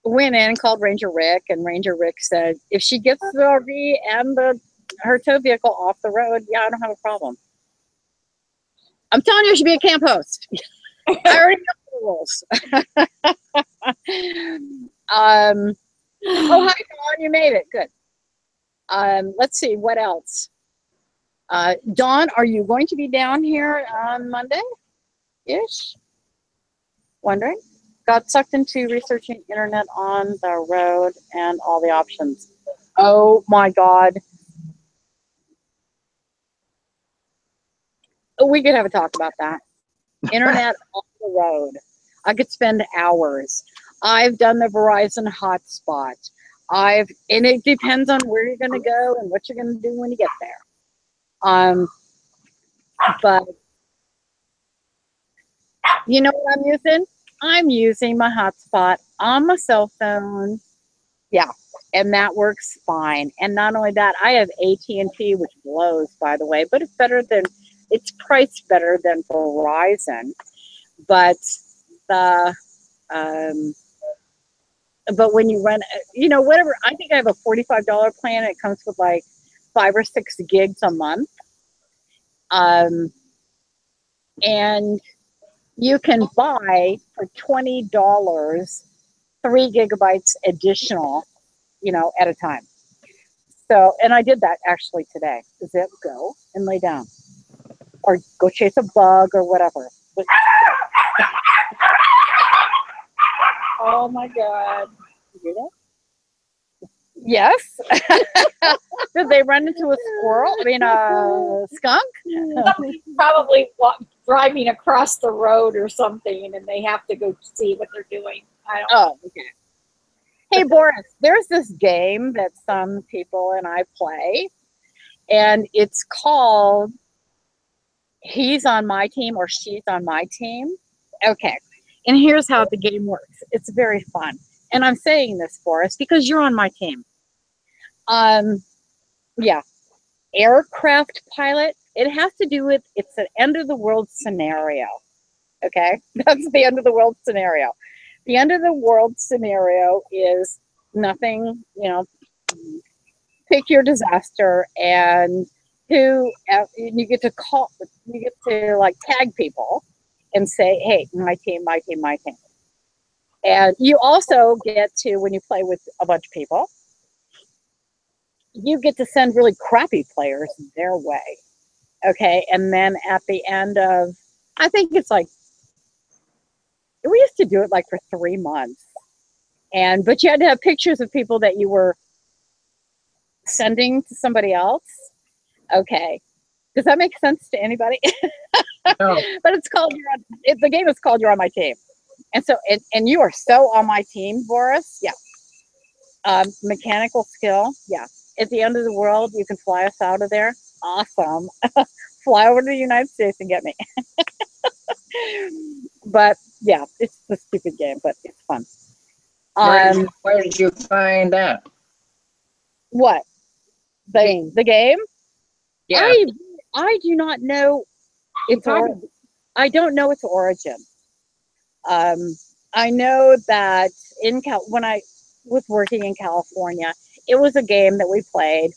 S5: went in and called Ranger Rick, and Ranger Rick said, if she gets the RV and her tow vehicle off the road, yeah, I don't have a problem. I'm telling you, she should be a camp host. I already know the rules. Oh, hi, Dawn, you made it. Good. Let's see, what else? Dawn, are you going to be down here on Monday-ish? Wondering? Got sucked into researching internet on the road and all the options. Oh my God. We could have a talk about that. Internet on the road. I could spend hours. I've done the Verizon hotspot. And it depends on where you're going to go and what you're going to do when you get there. But you know what I'm using? I'm using my hotspot on my cell phone. Yeah, and that works fine. And not only that, I have AT&T, which blows, by the way, but it's priced better than Verizon. But but when you run, you know, whatever, I think I have a $45 plan. It comes with like 5 or 6 gigs a month. And you can buy for $20 3 gigabytes additional, you know, at a time. So, and I did that actually today. Zip, go and lay down, or go chase a bug or whatever. But, oh my God! You hear that? Yes. Did they run into a squirrel? I mean, a skunk?
S4: Somebody's probably driving across the road or something, and they have to go see what they're doing. I don't know.
S5: Oh, okay. Hey, Boris, there's this game that some people and I play, and it's called he's on my team or she's on my team. Okay. And here's how the game works. It's very fun. And I'm saying this for us because you're on my team. Yeah. Aircraft pilot. It has to do with, it's an end of the world scenario. Okay. That's the end of the world scenario. The end of the world scenario is nothing, you know, pick your disaster, and you get to call, you get to like tag people and say, hey, my team, my team, my team. And you also get to, when you play with a bunch of people, you get to send really crappy players their way. Okay. And then at the end of, I think it's like, we used to do it like for 3 months. But you had to have pictures of people that you were sending to somebody else. Okay. Does that make sense to anybody?
S2: No.
S5: But it's called, the game is called You're on My Team. And so, and you are so on my team, Boris. Yeah. Mechanical skill. Yeah. At the end of the world, you can fly us out of there. Awesome. Fly over to the United States and get me. But yeah, it's a stupid game, but it's fun.
S2: Where did you find that?
S5: What? The game?
S2: Yeah.
S5: I do not know its origin. I don't know its origin. I know that when I was working in California, it was a game that we played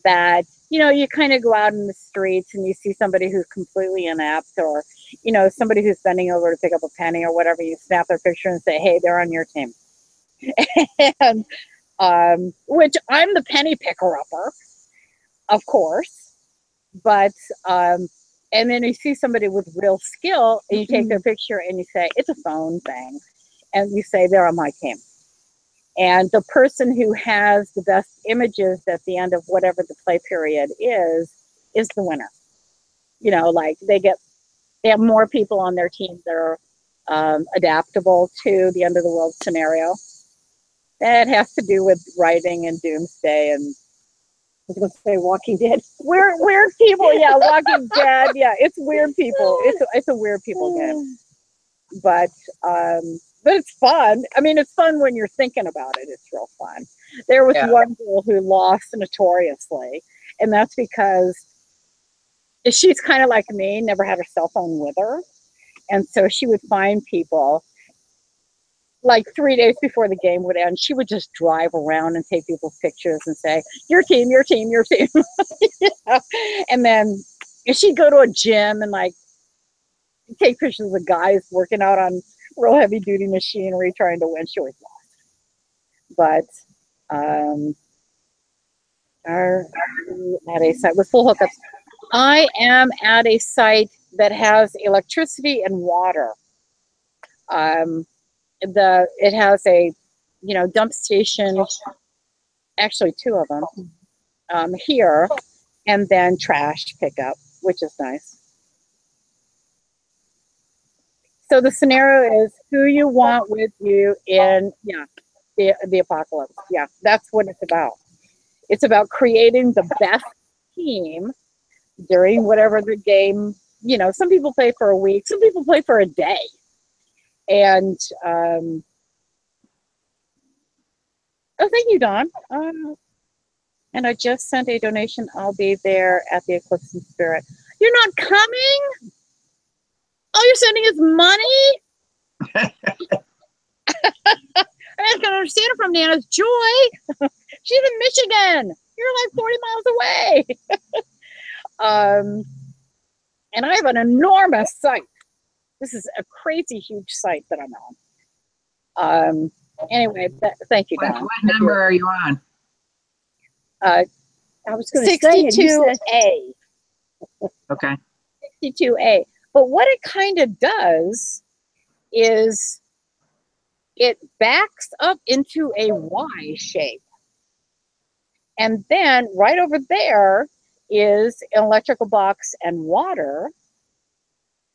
S5: that, you know, you kind of go out in the streets and you see somebody who's completely inept, or, you know, somebody who's bending over to pick up a penny or whatever, you snap their picture and say, hey, they're on your team. And which I'm the penny picker upper, of course, but and then you see somebody with real skill and you take their picture and you say, it's a phone thing, and you say they're on my team. And the person who has the best images at the end of whatever the play period is the winner. You know, like they have more people on their team that are adaptable to the end of the world scenario. That has to do with writing and doomsday and, I was going to say Walking Dead. Weird people, yeah, Walking Dead, yeah, it's weird people. It's a weird people game, but it's fun. I mean, it's fun when you're thinking about it. It's real fun. There was one girl who lost notoriously, and that's because she's kind of like me, never had her cell phone with her, and so she would find people. Like 3 days before the game would end, she would just drive around and take people's pictures and say, your team, your team, your team. You know? And then she'd go to a gym and like take pictures of guys working out on real heavy duty machinery trying to win. She always lost. But at a site with full hookups. I am at a site that has electricity and water. It has a, you know, dump station, actually 2 of them here, and then trash pickup, which is nice. So the scenario is who you want with you in, the apocalypse. Yeah, that's what it's about. It's about creating the best team during whatever the game, you know, some people play for a week, some people play for a day. And oh, thank you, Don. And I just sent a donation. I'll be there at the Eclipse in Spirit. You're not coming? Oh, you're sending us money? I can understand it from Nana's Joy. She's in Michigan. You're like 40 miles away. And I have an enormous site. This is a crazy huge site that I'm on. Anyway, thank you, Don.
S2: What number are you on?
S3: I was going to say
S5: 62A.
S2: Okay.
S5: 62A. But what it kind of does is it backs up into a Y shape. And then right over there is an electrical box and water.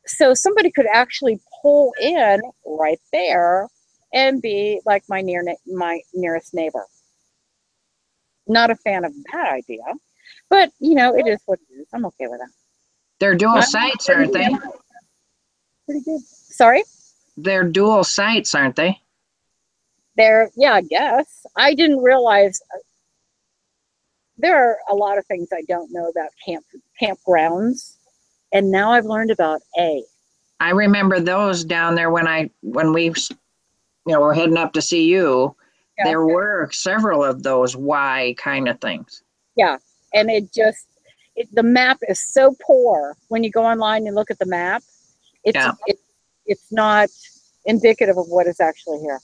S5: So somebody could actually pull in right there and be like my nearest neighbor. Not a fan of that idea, but you know, it is what it is. I'm okay with that.
S2: They're dual sites, aren't they?
S5: Pretty good. Sorry?
S2: They're dual sites, aren't they?
S5: Yeah, I guess. I didn't realize there are a lot of things I don't know about campgrounds, and now I've learned about A.
S2: I remember those down there when we were heading up to see you.
S5: Yeah.
S2: There were several of those Y kind of things.
S5: Yeah, and the map is so poor when you go online and look at the map. It's not indicative of what is actually here.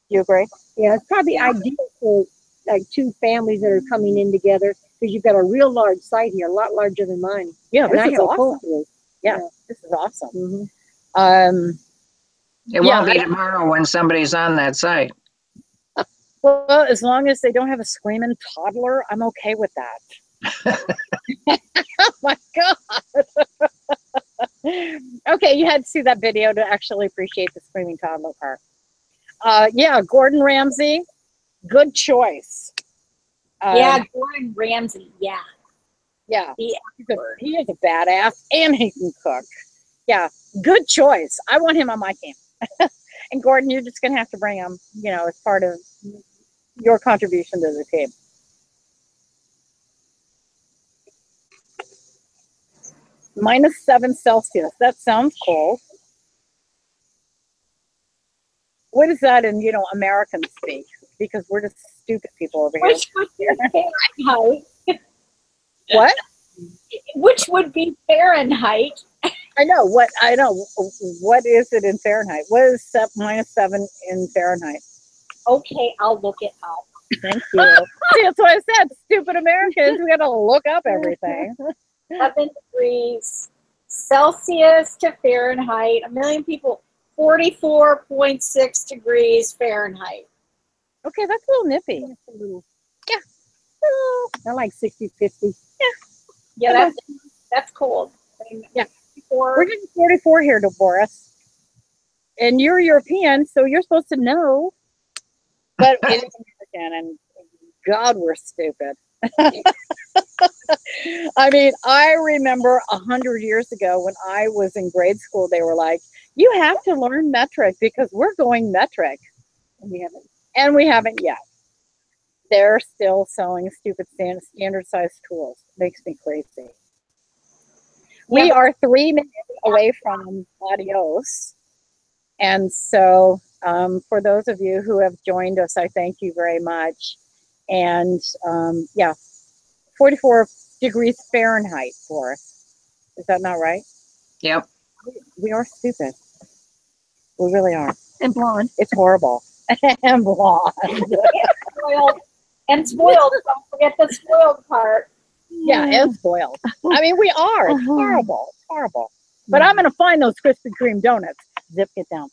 S5: You agree?
S3: Yeah, it's probably ideal for like two families that are coming in together because you've got a real large site here, a lot larger than mine.
S5: Yeah,
S3: And
S5: this
S3: I
S5: is
S3: have a
S5: awesome.
S3: pull-through.
S5: Yeah, this is awesome.
S3: Mm-hmm.
S2: It won't be tomorrow when somebody's on that site.
S5: Well, as long as they don't have a screaming toddler, I'm okay with that. Oh my God. Okay, you had to see that video to actually appreciate the screaming toddler part. Yeah, Gordon Ramsay, good choice.
S4: Yeah, Gordon Ramsay. Yeah.
S5: Yeah,
S4: The
S5: he is a badass and he can cook. Yeah, good choice. I want him on my team. And Gordon, you're just going to have to bring him, as part of your contribution to the team. -7 Celsius. That sounds cold. What is that in, American speak? Because we're just stupid people over here.
S4: Which would be Fahrenheit.
S5: What?
S4: Which would be Fahrenheit.
S5: I know. What is it in Fahrenheit? What is -7 in Fahrenheit?
S4: Okay, I'll look it up.
S5: Thank you. See, that's what I said. Stupid Americans. We got to look up everything.
S4: 7 degrees Celsius to Fahrenheit. 1 million people. 44.6 degrees Fahrenheit.
S5: Okay, that's a little nippy. Yeah.
S3: I like 60-50.
S4: Yeah, that's cold.
S5: Yeah. We're getting 44 here, Boris. And you're European, so you're supposed to know. But it is American, and God, we're stupid. I mean, I remember 100 years ago when I was in grade school, they were like, you have to learn metric because we're going metric. And we haven't yet. They're still selling stupid standard size tools. Makes me crazy. We are 3 minutes away from adios. And so for those of you who have joined us, I thank you very much. And yeah, 44 degrees Fahrenheit for us. Is that not right?
S2: Yep.
S5: We are stupid. We really are.
S3: And blonde.
S5: It's horrible. And blonde.
S4: And spoiled. Don't forget the spoiled part.
S5: Yeah, and spoiled. I mean, we are. It's horrible. It's horrible. But I'm going to find those Krispy Kreme donuts. Zip, get down.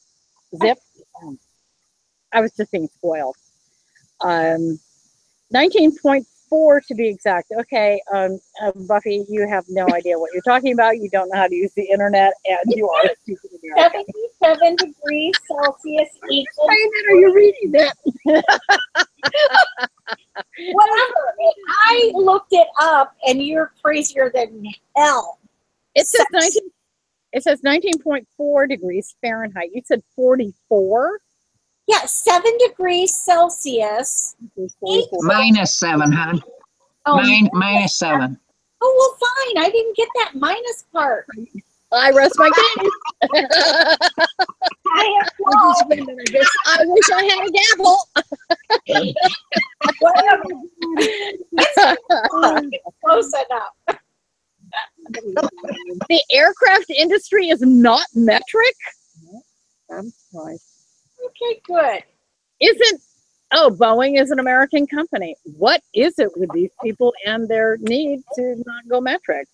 S5: Zip. I was just being spoiled. 19.4 to be exact. Okay, Buffy, you have no idea what you're talking about. You don't know how to use the internet, and you are a stupid American.
S4: 77 degrees Celsius equals.
S3: Are you reading that?
S4: Whatever. I looked it up, and you're crazier than hell.
S5: It says 19.4 degrees Fahrenheit. You said 44?
S4: Yeah, 7 degrees Celsius.
S2: -7, hon.
S4: Oh,
S2: -7.
S4: Oh, well, fine. I didn't get that minus part.
S5: I rest my case.
S4: I have 12.
S5: I wish I had a gavel.
S4: Whatever. It's close enough.
S5: The aircraft industry is not metric?
S3: I'm surprised.
S4: Okay, good.
S5: Boeing is an American company. What is it with these people and their need to not go metric?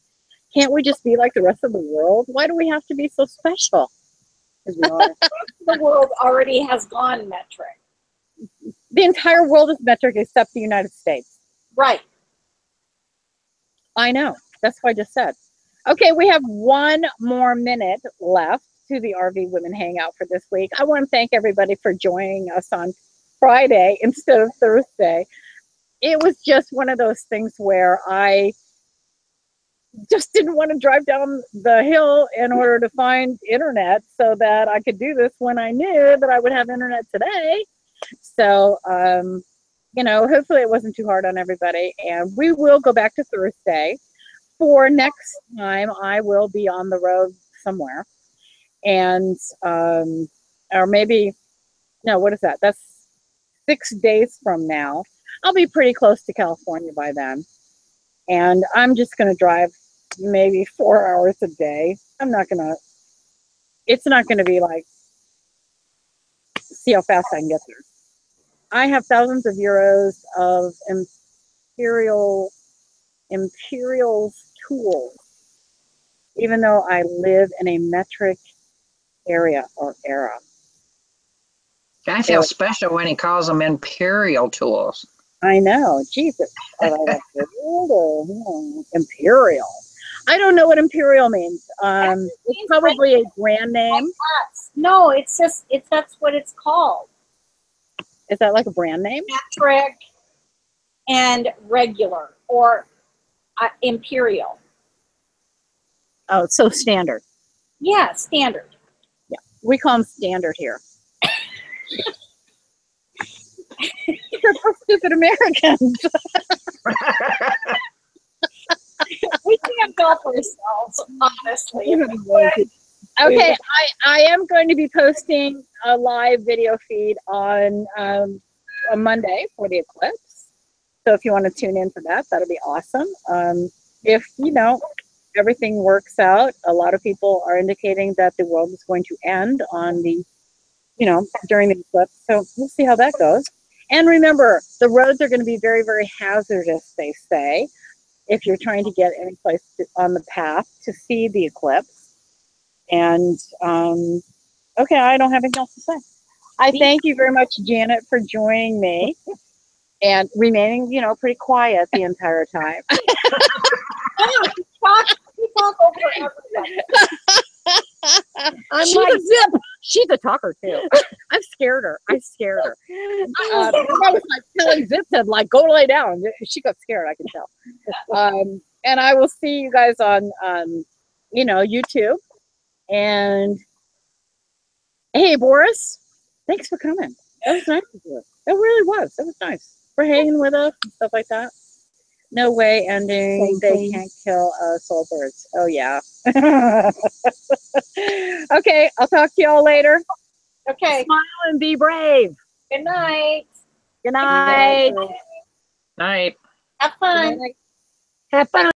S5: Can't we just be like the rest of the world? Why do we have to be so special?
S3: Because we are.
S4: The world already has gone metric.
S5: The entire world is metric except the United States.
S4: Right.
S5: I know. That's what I just said. Okay, we have 1 more minute left to the RV Women Hangout for this week. I want to thank everybody for joining us on Friday instead of Thursday. It was just one of those things where I just didn't want to drive down the hill in order to find internet so that I could do this when I knew that I would have internet today. So, you know, hopefully it wasn't too hard on everybody. And we will go back to Thursday. For next time, I will be on the road somewhere. And, or maybe, no, what is that? That's 6 days from now. I'll be pretty close to California by then. And I'm just going to drive maybe 4 hours a day. I'm not going to, it's not going to be like, see how fast I can get there. I have thousands of euros of Imperial's tools, even though I live in a metric area or era.
S2: I feel special when he calls them imperial tools.
S5: I know. Jesus. Imperial. I don't know what imperial means. It's probably a brand name.
S4: No, it's just, that's what it's called.
S5: Is that like a brand name?
S4: Metric and regular, or imperial.
S5: Oh, so standard.
S4: Yeah, standard.
S5: Yeah, we call them standard here. We're stupid Americans.
S4: We can't help ourselves, honestly.
S5: Okay, I am going to be posting a live video feed on a Monday for the eclipse. So if you want to tune in for that, that'll be awesome. If, you know, everything works out, a lot of people are indicating that the world is going to end on the, you know, during the eclipse. So we'll see how that goes. And remember, the roads are going to be very, very hazardous, they say, if you're trying to get any place on the path to see the eclipse. And, okay, I don't have anything else to say. I thank you very much, Janet, for joining me and remaining, you know, pretty quiet the entire time. She's a zip. She's a talker too. I've scared her. I scared her. I was like telling Zip to like go lay down. She got scared. I can tell. And I will see you guys on, you know, YouTube. And hey, Boris, thanks for coming. That was nice of you. It really was. It was nice for hanging with us and stuff like that. No way ending. They can't kill soul birds. Oh, yeah. Okay, I'll talk to y'all later.
S4: Okay.
S5: Smile and be brave.
S4: Good night.
S5: Good night.
S2: Night.
S4: Have fun.
S5: Have fun.